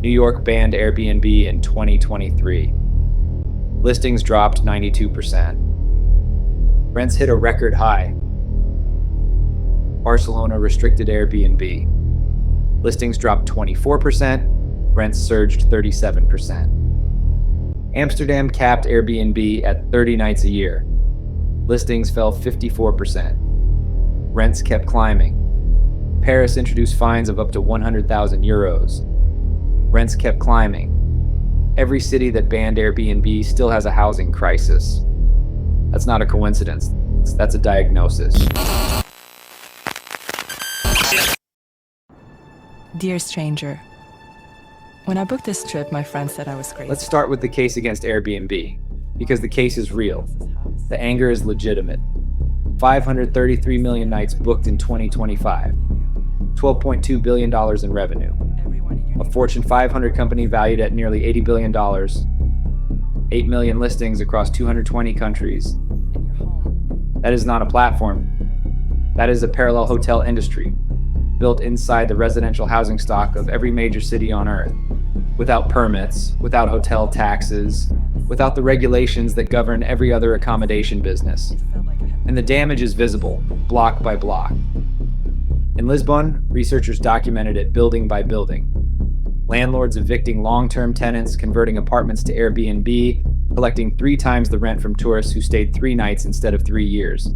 New York banned Airbnb in 2023. Listings dropped 92%. Rents hit a record high. Barcelona restricted Airbnb. Listings dropped 24%. Rents surged 37%. Amsterdam capped Airbnb at 30 nights a year. Listings fell 54%. Rents kept climbing. Paris introduced fines of up to 100,000 euros. Rents kept climbing. Every city that banned Airbnb still has a housing crisis. That's not a coincidence. That's a diagnosis. Dear stranger, when I booked this trip, my friend said I was crazy. Let's start with the case against Airbnb, because the case is real. The anger is legitimate. 533 million nights booked in 2025. $12.2 billion in revenue. A Fortune 500 company valued at nearly $80 billion. 8 million listings across 220 countries. That is not a platform. That is a parallel hotel industry, built inside the residential housing stock of every major city on Earth, without permits, without hotel taxes, without the regulations that govern every other accommodation business. And the damage is visible, block by block. In Lisbon, researchers documented it building by building. Landlords evicting long-term tenants, converting apartments to Airbnb, collecting 3 times the rent from tourists who stayed 3 nights instead of 3 years.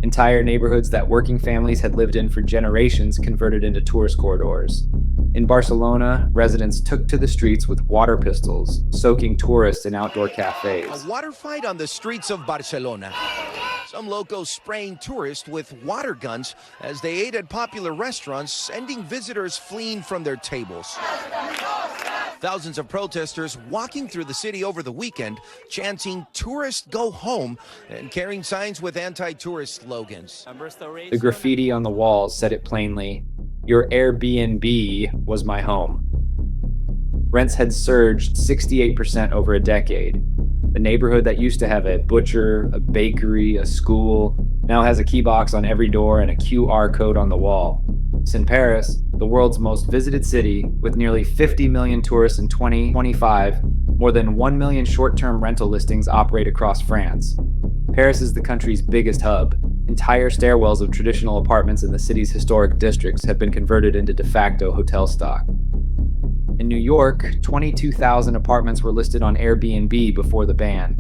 Entire neighborhoods that working families had lived in for generations converted into tourist corridors. In Barcelona, residents took to the streets with water pistols, soaking tourists in outdoor cafes. A water fight on the streets of Barcelona. Some locals spraying tourists with water guns as they ate at popular restaurants, sending visitors fleeing from their tables. Thousands of protesters walking through the city over the weekend, chanting "Tourists go home" and carrying signs with anti-tourist slogans. The graffiti on the walls said it plainly: "Your Airbnb was my home." Rents had surged 68% over a decade. The neighborhood that used to have a butcher, a bakery, a school, now has a key box on every door and a QR code on the wall. In Paris, the world's most visited city, with nearly 50 million tourists in 2025, more than 1 million short-term rental listings operate across France. Paris is the country's biggest hub. Entire stairwells of traditional apartments in the city's historic districts have been converted into de facto hotel stock. In New York, 22,000 apartments were listed on Airbnb before the ban.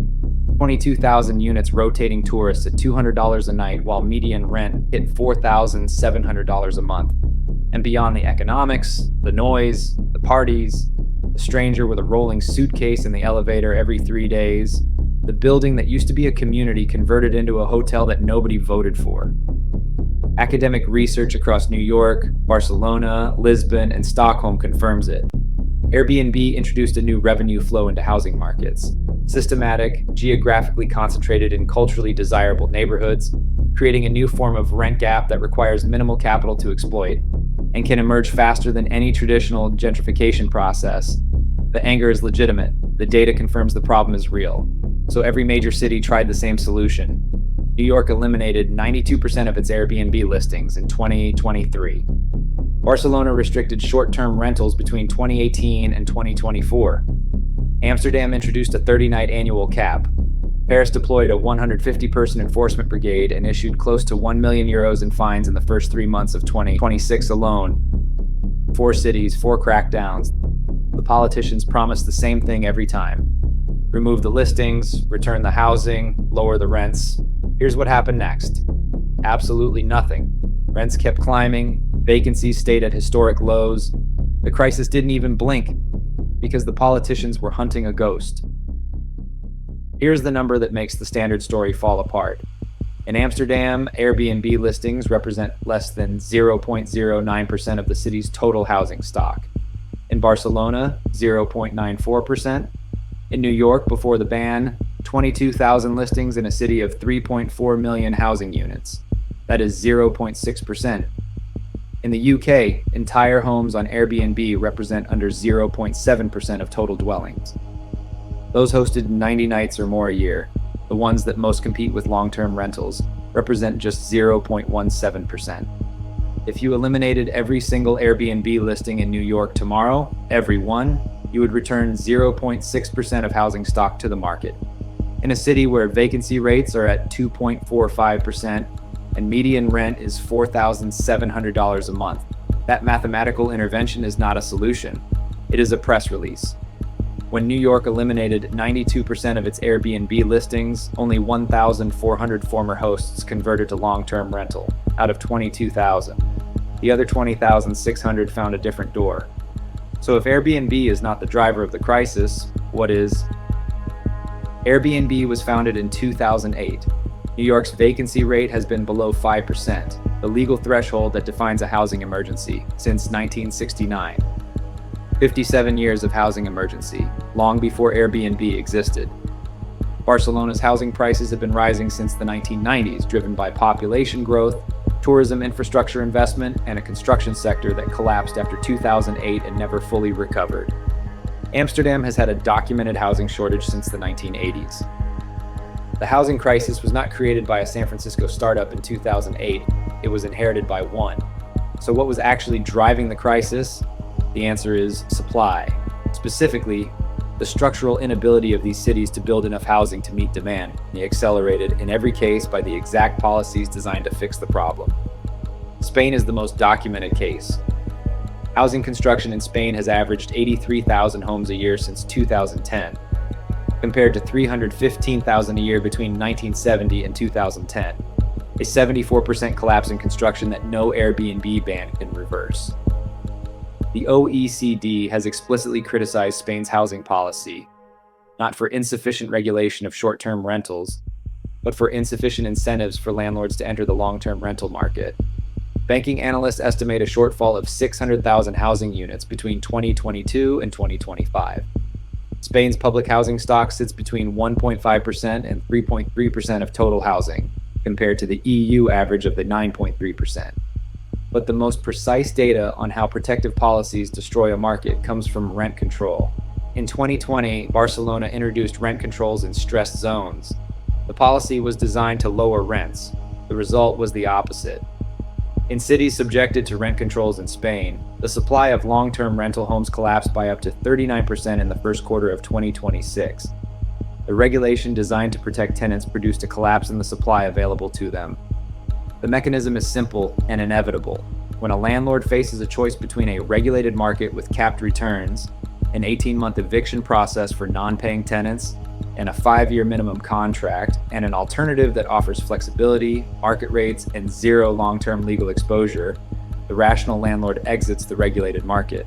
22,000 units rotating tourists at $200 a night, while median rent hit $4,700 a month. And beyond the economics, the noise, the parties, the stranger with a rolling suitcase in the elevator every 3 days, the building that used to be a community converted into a hotel that nobody voted for. Academic research across New York, Barcelona, Lisbon, and Stockholm confirms it. Airbnb introduced a new revenue flow into housing markets. Systematic, geographically concentrated in culturally desirable neighborhoods, creating a new form of rent gap that requires minimal capital to exploit, and can emerge faster than any traditional gentrification process. The anger is legitimate. The data confirms the problem is real. So every major city tried the same solution. New York eliminated 92% of its Airbnb listings in 2023. Barcelona restricted short-term rentals between 2018 and 2024. Amsterdam introduced a 30-night annual cap. Paris deployed a 150-person enforcement brigade and issued close to 1 million euros in fines in the first 3 months of 2026 alone. 4 cities, 4 crackdowns. The politicians promised the same thing every time. Remove the listings, return the housing, lower the rents. Here's what happened next. Absolutely nothing. Rents kept climbing, vacancies stayed at historic lows. The crisis didn't even blink because the politicians were hunting a ghost. Here's the number that makes the standard story fall apart. In Amsterdam, Airbnb listings represent less than 0.09% of the city's total housing stock. In Barcelona, 0.94%. In New York, before the ban, 22,000 listings in a city of 3.4 million housing units. That is 0.6%. In the UK, entire homes on Airbnb represent under 0.7% of total dwellings. Those hosted 90 nights or more a year, the ones that most compete with long-term rentals, represent just 0.17%. If you eliminated every single Airbnb listing in New York tomorrow, every one, you would return 0.6% of housing stock to the market. In a city where vacancy rates are at 2.45% and median rent is $4,700 a month, that mathematical intervention is not a solution. It is a press release. When New York eliminated 92% of its Airbnb listings, only 1,400 former hosts converted to long-term rental, out of 22,000. The other 20,600 found a different door. So if Airbnb is not the driver of the crisis, what is? Airbnb was founded in 2008. New York's vacancy rate has been below 5%, the legal threshold that defines a housing emergency, since 1969. 57 years of housing emergency, long before Airbnb existed. Barcelona's housing prices have been rising since the 1990s, driven by population growth, tourism infrastructure investment, and a construction sector that collapsed after 2008 and never fully recovered. Amsterdam has had a documented housing shortage since the 1980s. The housing crisis was not created by a San Francisco startup in 2008, it was inherited by one. So what was actually driving the crisis? The answer is supply. Specifically, the structural inability of these cities to build enough housing to meet demand, accelerated in every case by the exact policies designed to fix the problem. Spain is the most documented case. Housing construction in Spain has averaged 83,000 homes a year since 2010, compared to 315,000 a year between 1970 and 2010, a 74% collapse in construction that no Airbnb ban can reverse. The OECD has explicitly criticized Spain's housing policy, not for insufficient regulation of short-term rentals, but for insufficient incentives for landlords to enter the long-term rental market. Banking analysts estimate a shortfall of 600,000 housing units between 2022 and 2025. Spain's public housing stock sits between 1.5% and 3.3% of total housing, compared to the EU average of the 9.3%. But the most precise data on how protective policies destroy a market comes from rent control. In 2020, Barcelona introduced rent controls in stressed zones. The policy was designed to lower rents. The result was the opposite. In cities subjected to rent controls in Spain, the supply of long-term rental homes collapsed by up to 39% in the first quarter of 2026. The regulation designed to protect tenants produced a collapse in the supply available to them. The mechanism is simple and inevitable. When a landlord faces a choice between a regulated market with capped returns, an 18-month eviction process for non-paying tenants, and a 5-year minimum contract, and an alternative that offers flexibility, market rates, and zero long-term legal exposure, the rational landlord exits the regulated market.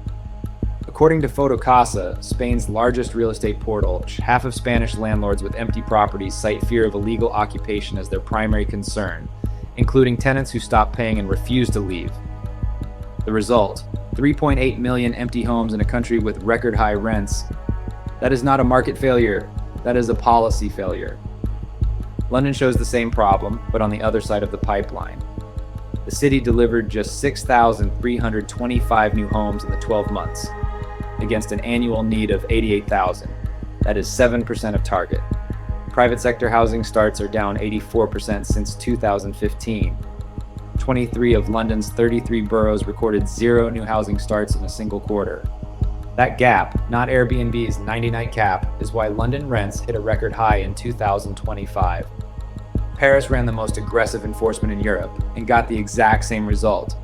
According to Fotocasa, Spain's largest real estate portal, half of Spanish landlords with empty properties cite fear of illegal occupation as their primary concern, including tenants who stop paying and refuse to leave. The result, 3.8 million empty homes in a country with record high rents. That is not a market failure, that is a policy failure. London shows the same problem, but on the other side of the pipeline. The city delivered just 6,325 new homes in the 12 months, against an annual need of 88,000. That is 7% of target. Private sector housing starts are down 84% since 2015. 23 of London's 33 boroughs recorded zero new housing starts in a single quarter. That gap, not Airbnb's 90-night cap, is why London rents hit a record high in 2025. Paris ran the most aggressive enforcement in Europe and got the exact same result.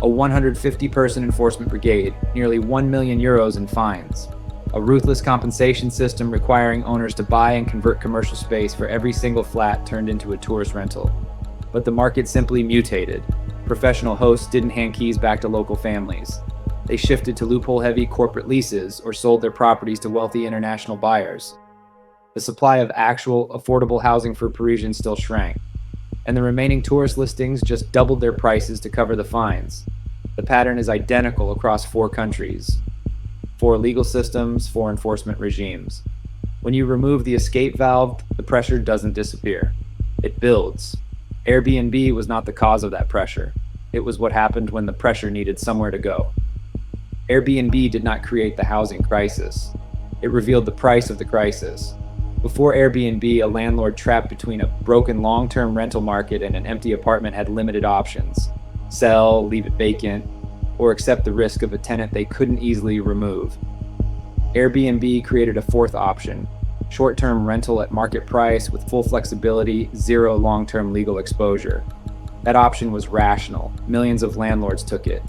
A 150-person enforcement brigade, nearly 1 million euros in fines. A ruthless compensation system requiring owners to buy and convert commercial space for every single flat turned into a tourist rental. But the market simply mutated. Professional hosts didn't hand keys back to local families. They shifted to loophole-heavy corporate leases or sold their properties to wealthy international buyers. The supply of actual, affordable housing for Parisians still shrank, and the remaining tourist listings just doubled their prices to cover the fines. The pattern is identical across 4 countries. 4 legal systems, 4 enforcement regimes. When you remove the escape valve, the pressure doesn't disappear. It builds. Airbnb was not the cause of that pressure. It was what happened when the pressure needed somewhere to go. Airbnb did not create the housing crisis. It revealed the price of the crisis. Before Airbnb, a landlord trapped between a broken long-term rental market and an empty apartment had limited options. sell, leave it vacant, or accept the risk of a tenant they couldn't easily remove. Airbnb created a fourth option: short-term rental at market price with full flexibility, zero long-term legal exposure. That option was rational. Millions of landlords took it.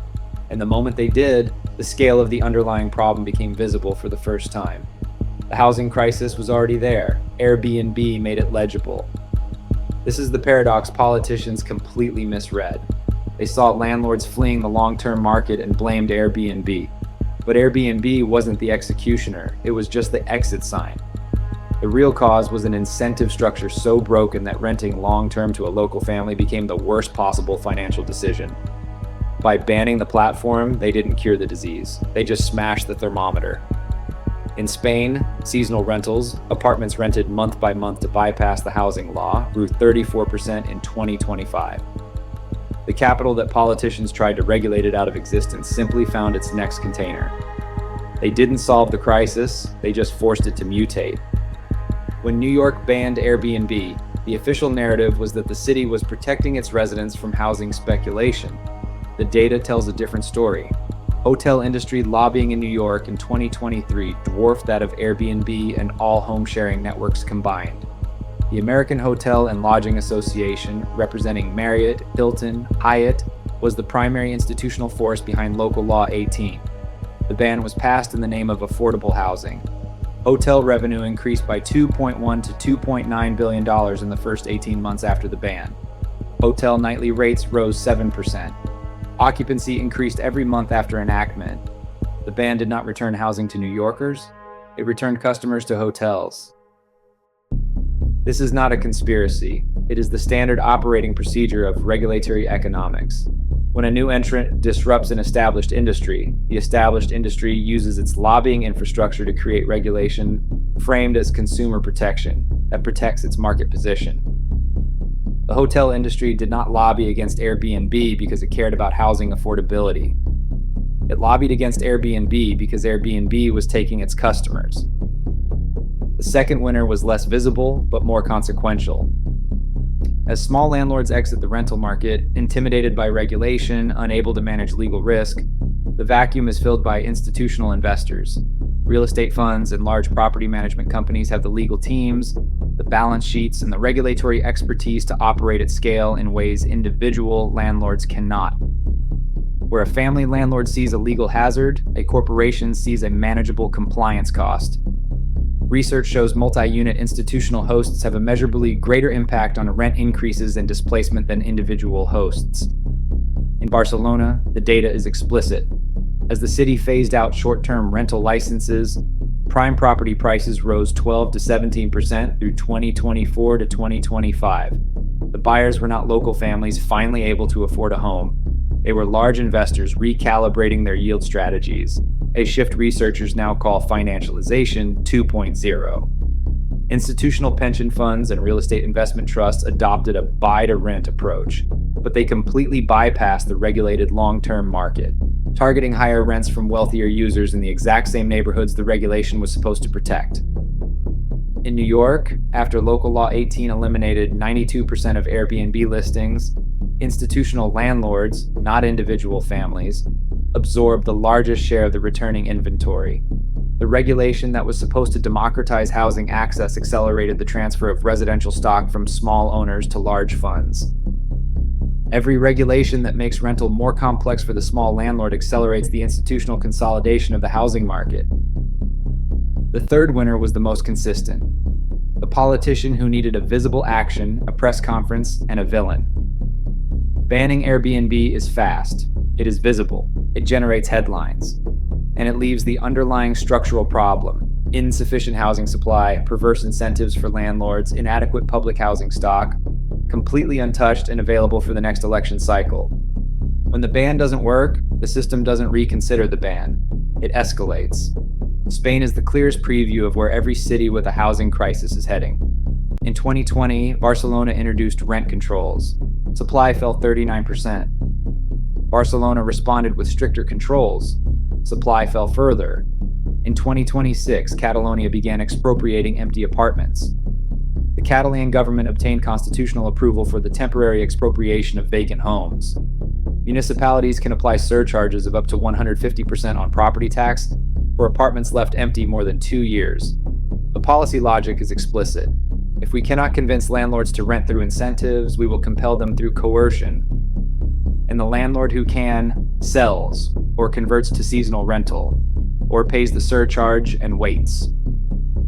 And the moment they did, the scale of the underlying problem became visible for the first time. The housing crisis was already there. Airbnb made it legible. This is the paradox politicians completely misread. They saw landlords fleeing the long-term market and blamed Airbnb. But Airbnb wasn't the executioner, it was just the exit sign. The real cause was an incentive structure so broken that renting long-term to a local family became the worst possible financial decision. By banning the platform, they didn't cure the disease. They just smashed the thermometer. In Spain, seasonal rentals, apartments rented month by month to bypass the housing law, grew 34% in 2025. The capital that politicians tried to regulate it out of existence simply found its next container. They didn't solve the crisis, they just forced it to mutate. When New York banned Airbnb, the official narrative was that the city was protecting its residents from housing speculation. The data tells a different story. Hotel industry lobbying in New York in 2023 dwarfed that of Airbnb and all home-sharing networks combined. The American Hotel and Lodging Association, representing Marriott, Hilton, Hyatt, was the primary institutional force behind Local Law 18. The ban was passed in the name of affordable housing. Hotel revenue increased by $2.1 to $2.9 billion in the first 18 months after the ban. Hotel nightly rates rose 7%. Occupancy increased every month after enactment. The ban did not return housing to New Yorkers, it returned customers to hotels. This is not a conspiracy. It is the standard operating procedure of regulatory economics. When a new entrant disrupts an established industry, the established industry uses its lobbying infrastructure to create regulation framed as consumer protection that protects its market position. The hotel industry did not lobby against Airbnb because it cared about housing affordability. It lobbied against Airbnb because Airbnb was taking its customers. The second winner was less visible, but more consequential. As small landlords exit the rental market, intimidated by regulation, unable to manage legal risk, the vacuum is filled by institutional investors. Real estate funds and large property management companies have the legal teams, the balance sheets, and the regulatory expertise to operate at scale in ways individual landlords cannot. Where a family landlord sees a legal hazard, a corporation sees a manageable compliance cost. Research shows multi-unit institutional hosts have a measurably greater impact on rent increases and displacement than individual hosts. In Barcelona, the data is explicit. As the city phased out short-term rental licenses, prime property prices rose 12 to 17% through 2024 to 2025. The buyers were not local families finally able to afford a home. They were large investors recalibrating their yield strategies, a shift researchers now call financialization 2.0. Institutional pension funds and real estate investment trusts adopted a buy-to-rent approach, but they completely bypassed the regulated long-term market, targeting higher rents from wealthier users in the exact same neighborhoods the regulation was supposed to protect. In New York, after Local Law 18 eliminated 92% of Airbnb listings, institutional landlords, not individual families, absorbed the largest share of the returning inventory. The regulation that was supposed to democratize housing access accelerated the transfer of residential stock from small owners to large funds. Every regulation that makes rental more complex for the small landlord accelerates the institutional consolidation of the housing market. The third winner was the most consistent. The politician who needed a visible action, a press conference, and a villain. Banning Airbnb is fast. It is visible. It generates headlines. And it leaves the underlying structural problem: insufficient housing supply, perverse incentives for landlords, inadequate public housing stock, completely untouched and available for the next election cycle. When the ban doesn't work, the system doesn't reconsider the ban. It escalates. Spain is the clearest preview of where every city with a housing crisis is heading. In 2020, Barcelona introduced rent controls. Supply fell 39%. Barcelona responded with stricter controls. Supply fell further. In 2026, Catalonia began expropriating empty apartments. The Catalan government obtained constitutional approval for the temporary expropriation of vacant homes. Municipalities can apply surcharges of up to 150% on property tax for apartments left empty more than 2 years. The policy logic is explicit. If we cannot convince landlords to rent through incentives, we will compel them through coercion. And the landlord who can sells, or converts to seasonal rental, or pays the surcharge and waits.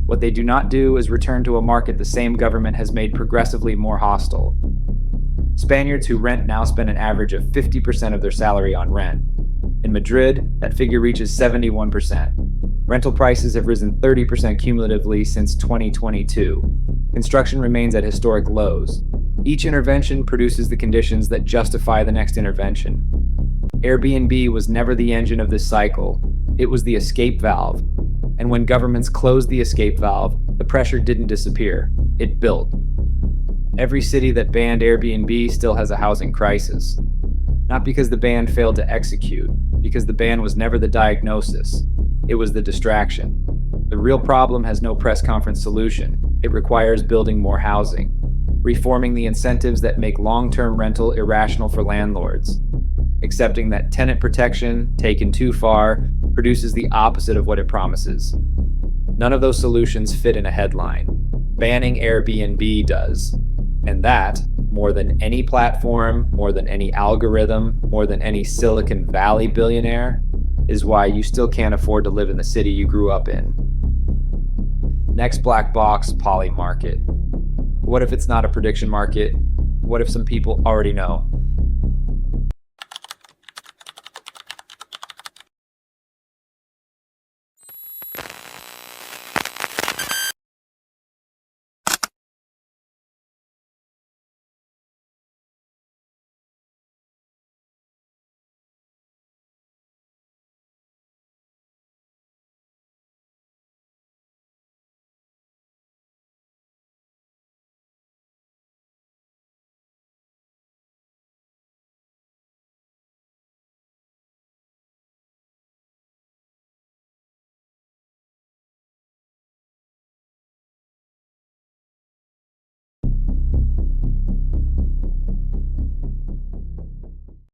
What they do not do is return to a market the same government has made progressively more hostile. Spaniards who rent now spend an average of 50% of their salary on rent. In Madrid, that figure reaches 71%. Rental prices have risen 30% cumulatively since 2022. Construction remains at historic lows. Each intervention produces the conditions that justify the next intervention. Airbnb was never the engine of this cycle. It was the escape valve. And when governments closed the escape valve, the pressure didn't disappear. It built. Every city that banned Airbnb still has a housing crisis. Not because the ban failed to execute, because the ban was never the diagnosis. It was the distraction. The real problem has no press conference solution. It requires building more housing, reforming the incentives that make long-term rental irrational for landlords, accepting that tenant protection, taken too far, produces the opposite of what it promises. None of those solutions fit in a headline. Banning Airbnb does. And that, more than any platform, more than any algorithm, more than any Silicon Valley billionaire, is why you still can't afford to live in the city you grew up in. Next black box, poly market. What if it's not a prediction market? What if some people already know?